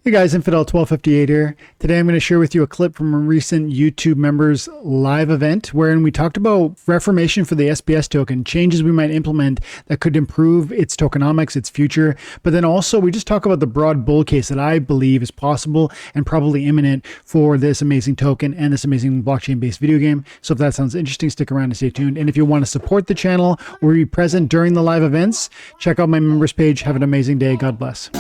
Hey guys, Infidel1258 here. Today I'm going to share with you a clip from a recent YouTube members live event wherein we talked about reformation for the SPS token, changes we might implement that could improve its tokenomics, its future. But then also we just talk about the broad bull case that I believe is possible and probably imminent for this amazing token and this amazing blockchain-based video game. So if that sounds interesting, stick around and stay tuned. And if you want to support the channel or be present during the live events, check out my members page. Have an amazing day. God bless.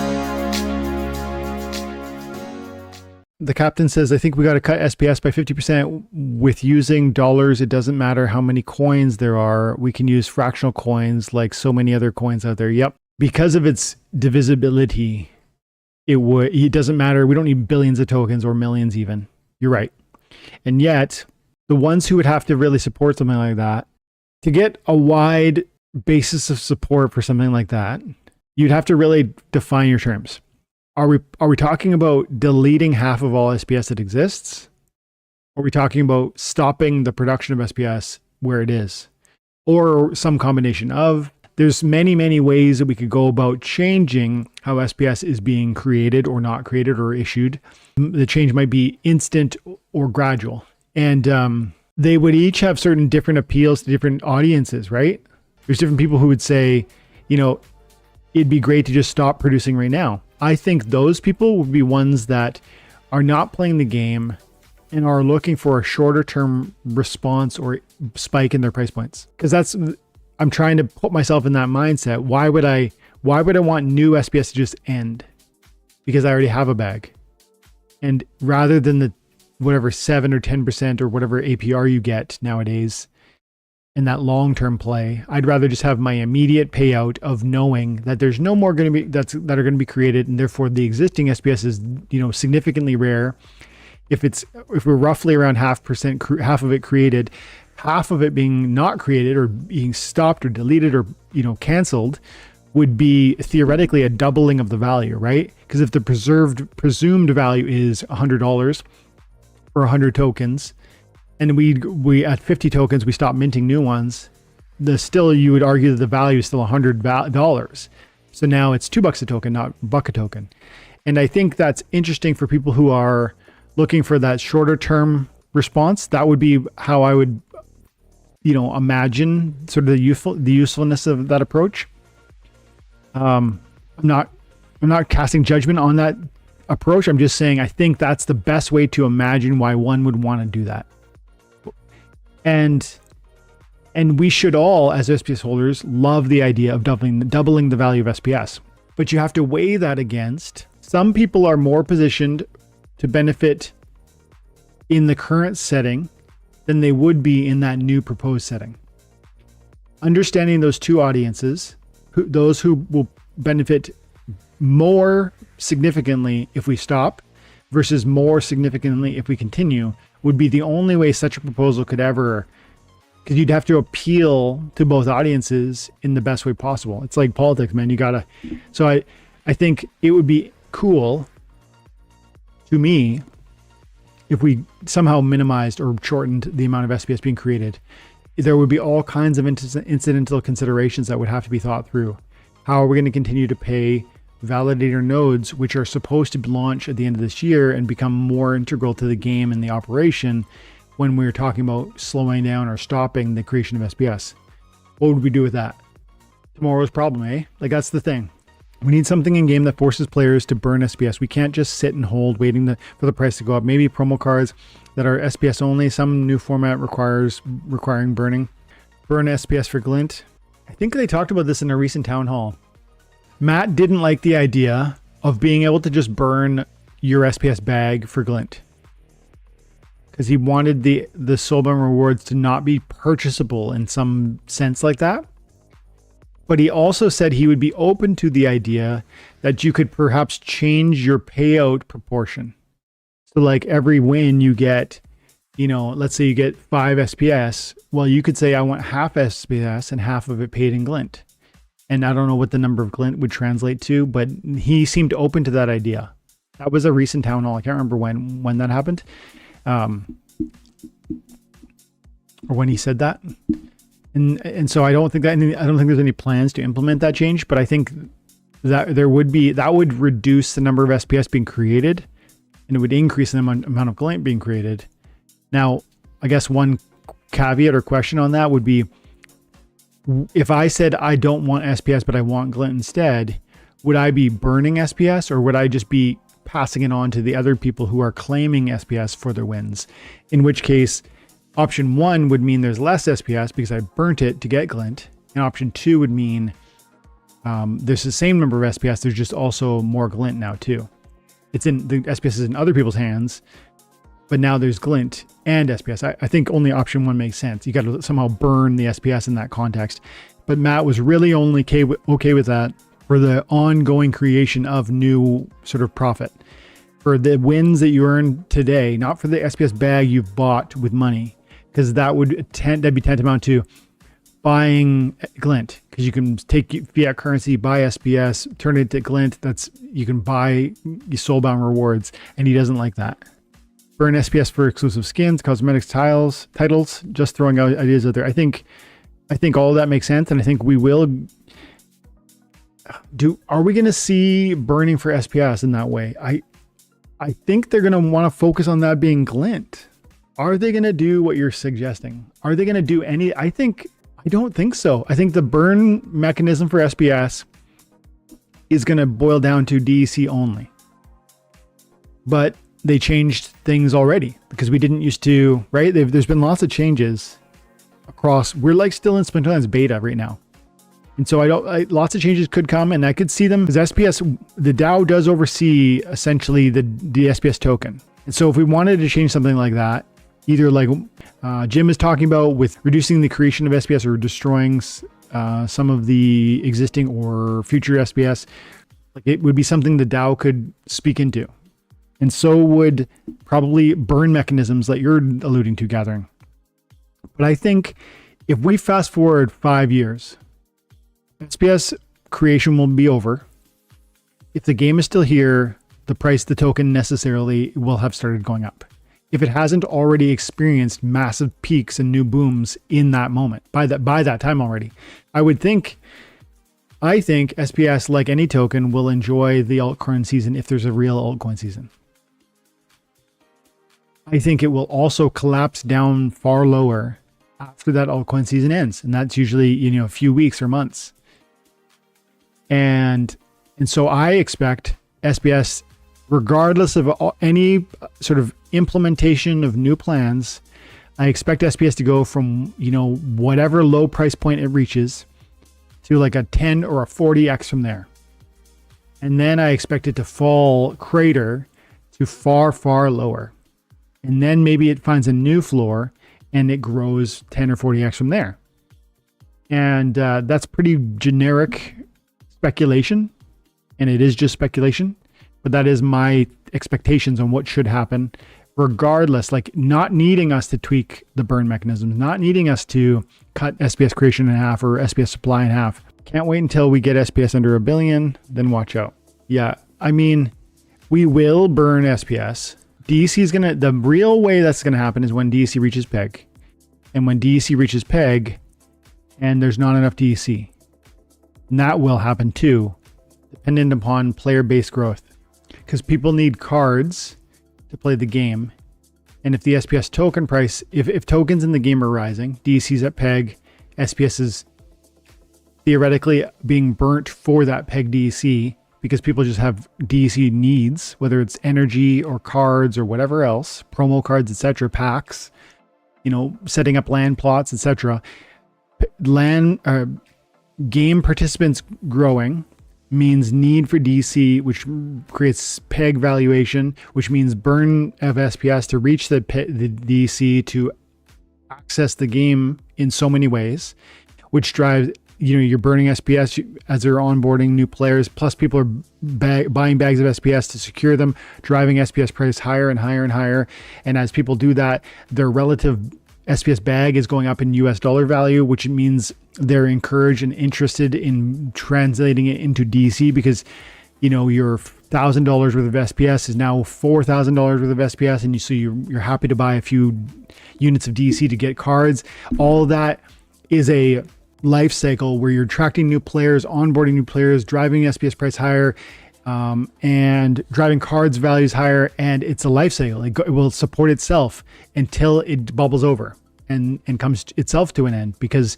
The captain says, I think we got to cut SPS by 50% with using dollars. It doesn't matter how many coins there are. We can use fractional coins like so many other coins out there. Yep. Because of its divisibility, it doesn't matter. We don't need billions of tokens or millions even. You're right. And yet, the ones who would have to really support something like that, to get a wide basis of support for something like that, you'd have to really define your terms. Are we talking about deleting half of all SPS that exists? Are we talking about stopping the production of SPS where it is? Or some combination of? There's many, many ways that we could go about changing how SPS is being created or not created or issued. The change might be instant or gradual. And they would each have certain different appeals to different audiences, right? There's different people who would say, you know, it'd be great to just stop producing right now. I think those people would be ones that are not playing the game and are looking for a shorter term response or spike in their price points. Because I'm trying to put myself in that mindset. Why would I want new SPS to just end? Because I already have a bag. And rather than the whatever 7 or 10% or whatever APR you get nowadays, in that long-term play, I'd rather just have my immediate payout of knowing that there's no more going to be that are going to be created, and therefore the existing SPS is, you know, significantly rare. If we're roughly around half of it created, half of it being not created or being stopped or deleted or, you know, canceled, would be theoretically a doubling of the value, right? Because if the presumed value is $100 for 100 tokens, and we at 50 tokens, we stop minting new ones, you would argue that the value is still $100. So now it's $2 a token, not $1 a token. And I think that's interesting for people who are looking for that shorter term response. That would be how I would, you know, imagine sort of the usefulness of that approach. I'm not casting judgment on that approach. I'm just saying, I think that's the best way to imagine why one would want to do that. And we should all, as SPS holders, love the idea of doubling the value of SPS. But you have to weigh that against, some people are more positioned to benefit in the current setting than they would be in that new proposed setting. Understanding those two audiences, those who will benefit more significantly if we stop versus more significantly if we continue, would be the only way such a proposal could ever, because you'd have to appeal to both audiences in the best way possible. It's like politics, man. So I think it would be cool to me if we somehow minimized or shortened the amount of SPS being created. There would be all kinds of incidental considerations that would have to be thought through. How are we going to continue to pay validator nodes, which are supposed to launch at the end of this year and become more integral to the game and the operation when we're talking about slowing down or stopping the creation of SPS? What would we do with that? Tomorrow's problem, eh? Like, that's the thing. We need something in game that forces players to burn SPS. We can't just sit and hold waiting for the price to go up. Maybe promo cards that are SPS only. Some new format requiring burning. Burn SPS for glint. I think they talked about this in a recent town hall. Matt didn't like the idea of being able to just burn your SPS bag for glint, because he wanted the Soulbound rewards to not be purchasable in some sense like that. But he also said he would be open to the idea that you could perhaps change your payout proportion. So like every win you get, you know, let's say you get 5 SPS. Well, you could say I want half SPS and half of it paid in glint. And I don't know what the number of glint would translate to, but he seemed open to that idea. That was a recent town hall. I can't remember when that happened, or when he said that. And so I don't think there's any plans to implement that change. But I think that would reduce the number of SPS being created, and it would increase the amount of glint being created. Now, I guess one caveat or question on that would be, if I said I don't want SPS but I want glint instead, would I be burning SPS, or would I just be passing it on to the other people who are claiming SPS for their wins? In which case, option 1 would mean there's less SPS because I burnt it to get glint, and option 2 would mean there's the same number of SPS, there's just also more glint now too. It's in the SPS is in other people's hands, but now there's glint and SPS. I think only option 1 makes sense. You got to somehow burn the SPS in that context. But Matt was really only okay with that for the ongoing creation of new sort of profit. For the wins that you earn today, not for the SPS bag you've bought with money, because that'd be tantamount to buying glint, because you can take fiat currency, buy SPS, turn it into glint. You can buy soulbound rewards, and he doesn't like that. Burn SPS for exclusive skins, cosmetics, titles, just throwing out ideas out there. I think all of that makes sense, and I think we will are we going to see burning for SPS in that way? I think they're going to want to focus on that being glint. Are they going to do what you're suggesting? Are they going to do I don't think so. I think the burn mechanism for SPS is going to boil down to DEC only. But they changed things already, because we didn't used to, right? There's been lots of changes across. We're like still in Splinterlands beta right now. And so lots of changes could come, and I could see them, because SPS, the DAO does oversee essentially the SPS token. And so if we wanted to change something like that, either like Jim is talking about with reducing the creation of SPS or destroying some of the existing or future SPS, like it would be something the DAO could speak into. And so would probably burn mechanisms that you're alluding to, Gathering. But I think if we fast forward 5 years, SPS creation will be over. If the game is still here, the price of the token necessarily will have started going up. If it hasn't already experienced massive peaks and new booms in that moment, by that time already, I think SPS, like any token, will enjoy the altcoin season if there's a real altcoin season. I think it will also collapse down far lower after that altcoin season ends, and that's usually a few weeks or months. And so I expect SPS, regardless of any sort of implementation of new plans, I expect SPS to go from whatever low price point it reaches to like a 10 or a 40x from there. And then I expect it to fall crater to far, far lower. And then maybe it finds a new floor and it grows 10 or 40x from there. And that's pretty generic speculation. And it is just speculation. But that is my expectations on what should happen, regardless, like not needing us to tweak the burn mechanisms, not needing us to cut SPS creation in half or SPS supply in half. Can't wait until we get SPS under 1 billion, then watch out. Yeah, I mean, we will burn SPS. DEC is the real way that's gonna happen is when DEC reaches peg. And when DEC reaches peg and there's not enough DEC. And that will happen too, dependent upon player base growth. Because people need cards to play the game. And if the SPS token price, if tokens in the game are rising, DEC's at peg, SPS is theoretically being burnt for that peg DEC, because people just have DEC needs, whether it's energy or cards or whatever else, promo cards, etc., packs, setting up land plots, etc. Game participants growing means need for DC, which creates peg valuation, which means burn of SPS to reach the DC to access the game in so many ways, which drives, you're burning SPS as they're onboarding new players, plus people are buying bags of SPS to secure them, driving SPS price higher and higher and higher. And as people do that, their relative SPS bag is going up in US dollar value, which means they're encouraged and interested in translating it into DC, because your $1,000 worth of SPS is now $4,000 worth of SPS, and so you're happy to buy a few units of DC to get cards. All of that is a life cycle where you're attracting new players, onboarding new players, driving SPS price higher, and driving cards values higher. And it's a life cycle. It will support itself until it bubbles over and comes itself to an end. Because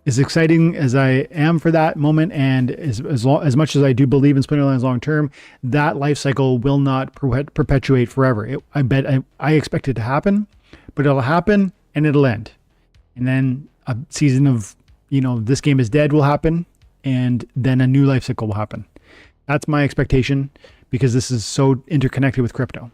as exciting as I am for that moment, and as much as I do believe in Splinterlands long term, that life cycle will not perpetuate forever. I expect it to happen, but it'll happen and it'll end. And then a season of, this game is dead will happen, and then a new life cycle will happen. That's my expectation, because this is so interconnected with crypto.